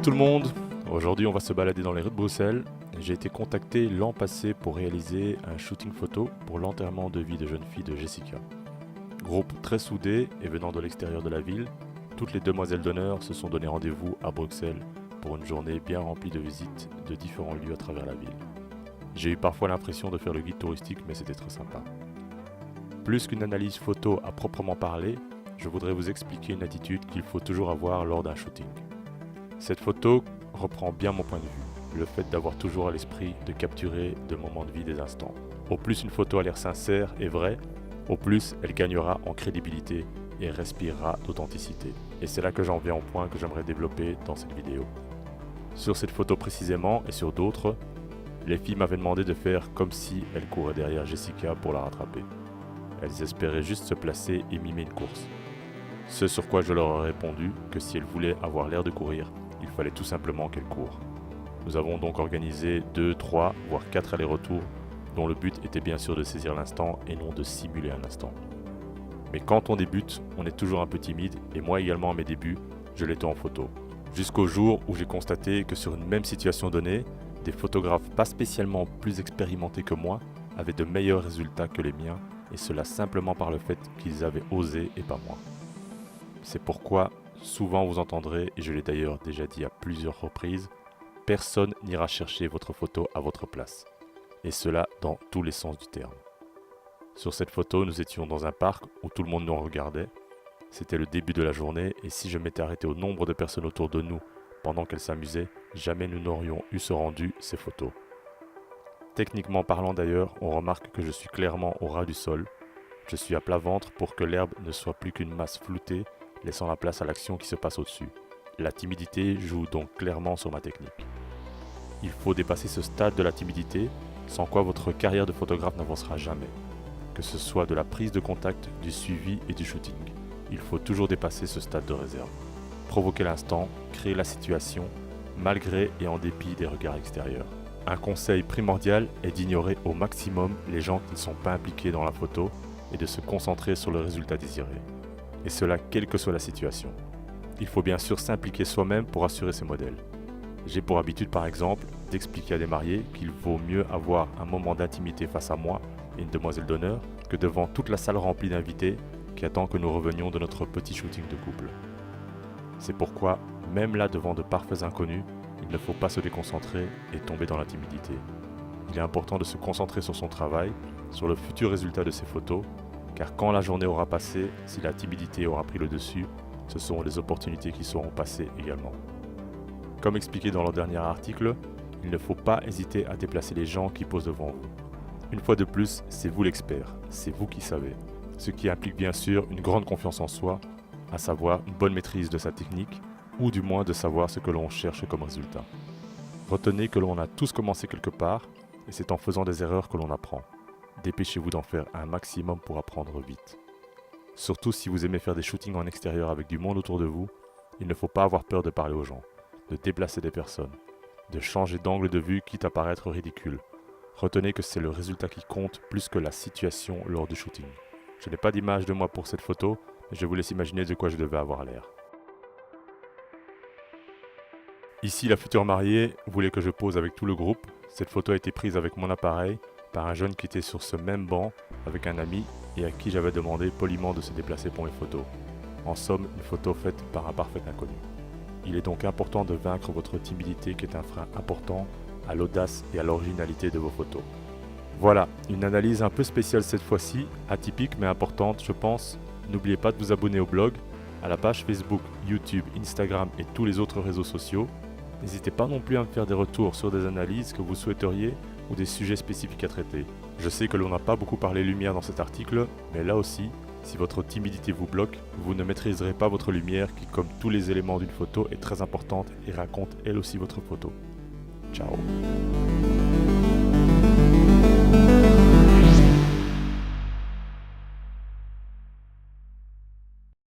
tout le monde, aujourd'hui on va se balader dans les rues de Bruxelles. J'ai été contacté l'an passé pour réaliser un shooting photo pour l'enterrement de vie de jeune fille de Jessica. Groupe très soudé et venant de l'extérieur de la ville, toutes les demoiselles d'honneur se sont donné rendez-vous à Bruxelles pour une journée bien remplie de visites de différents lieux à travers la ville. J'ai eu parfois l'impression de faire le guide touristique, mais c'était très sympa. Plus qu'une analyse photo à proprement parler, je voudrais vous expliquer une attitude qu'il faut toujours avoir lors d'un shooting. Cette photo reprend bien mon point de vue, le fait d'avoir toujours à l'esprit de capturer de moments de vie des instants. Au plus une photo a l'air sincère et vraie, au plus elle gagnera en crédibilité et respirera d'authenticité. Et c'est là que j'en viens au point que j'aimerais développer dans cette vidéo. Sur cette photo précisément et sur d'autres, les filles m'avaient demandé de faire comme si elles couraient derrière Jessica pour la rattraper. Elles espéraient juste se placer et mimer une course. Ce sur quoi je leur ai répondu que si elles voulaient avoir l'air de courir, il fallait tout simplement qu'elles courent. Nous avons donc organisé 2, 3, voire 4 allers-retours, dont le but était bien sûr de saisir l'instant et non de simuler un instant. Mais quand on débute, on est toujours un peu timide, et moi également à mes débuts, je l'étais en photo. Jusqu'au jour où j'ai constaté que sur une même situation donnée, des photographes pas spécialement plus expérimentés que moi avaient de meilleurs résultats que les miens, et cela simplement par le fait qu'ils avaient osé et pas moi. C'est pourquoi, souvent vous entendrez, et je l'ai d'ailleurs déjà dit à plusieurs reprises, personne n'ira chercher votre photo à votre place. Et cela dans tous les sens du terme. Sur cette photo, nous étions dans un parc où tout le monde nous regardait. C'était le début de la journée et si je m'étais arrêté au nombre de personnes autour de nous pendant qu'elles s'amusaient, jamais nous n'aurions eu ce rendu, ces photos. Techniquement parlant d'ailleurs, on remarque que je suis clairement au ras du sol. Je suis à plat ventre pour que l'herbe ne soit plus qu'une masse floutée, laissant la place à l'action qui se passe au-dessus. La timidité joue donc clairement sur ma technique. Il faut dépasser ce stade de la timidité, sans quoi votre carrière de photographe n'avancera jamais. Que ce soit de la prise de contact, du suivi et du shooting. Il faut toujours dépasser ce stade de réserve. Provoquer l'instant, créer la situation, malgré et en dépit des regards extérieurs. Un conseil primordial est d'ignorer au maximum les gens qui ne sont pas impliqués dans la photo et de se concentrer sur le résultat désiré. Et cela quelle que soit la situation. Il faut bien sûr s'impliquer soi-même pour assurer ces modèles. J'ai pour habitude par exemple d'expliquer à des mariés qu'il vaut mieux avoir un moment d'intimité face à moi et une demoiselle d'honneur que devant toute la salle remplie d'invités qui attend que nous revenions de notre petit shooting de couple. C'est pourquoi, même là devant de parfaits inconnus, il ne faut pas se déconcentrer et tomber dans la timidité. Il est important de se concentrer sur son travail, sur le futur résultat de ses photos, car quand la journée aura passé, si la timidité aura pris le dessus, ce seront les opportunités qui seront passées également. Comme expliqué dans le dernier article, il ne faut pas hésiter à déplacer les gens qui posent devant vous. Une fois de plus, c'est vous l'expert, c'est vous qui savez. Ce qui implique bien sûr une grande confiance en soi, à savoir une bonne maîtrise de sa technique, ou du moins de savoir ce que l'on cherche comme résultat. Retenez que l'on a tous commencé quelque part, et c'est en faisant des erreurs que l'on apprend. Dépêchez-vous d'en faire un maximum pour apprendre vite. Surtout si vous aimez faire des shootings en extérieur avec du monde autour de vous, il ne faut pas avoir peur de parler aux gens, de déplacer des personnes, de changer d'angle de vue quitte à paraître ridicule. Retenez que c'est le résultat qui compte plus que la situation lors du shooting. Je n'ai pas d'image de moi pour cette photo, mais je vous laisse imaginer de quoi je devais avoir l'air. Ici, la future mariée voulait que je pose avec tout le groupe. Cette photo a été prise avec mon appareil par un jeune qui était sur ce même banc avec un ami et à qui j'avais demandé poliment de se déplacer pour mes photos. En somme, une photo faite par un parfait inconnu. Il est donc important de vaincre votre timidité qui est un frein important à l'audace et à l'originalité de vos photos. Voilà, une analyse un peu spéciale cette fois-ci, atypique mais importante je pense. N'oubliez pas de vous abonner au blog, à la page Facebook, YouTube, Instagram et tous les autres réseaux sociaux. N'hésitez pas non plus à me faire des retours sur des analyses que vous souhaiteriez ou des sujets spécifiques à traiter. Je sais que l'on n'a pas beaucoup parlé lumière dans cet article, mais là aussi, si votre timidité vous bloque, vous ne maîtriserez pas votre lumière qui, comme tous les éléments d'une photo, est très importante et raconte elle aussi votre photo. Ciao.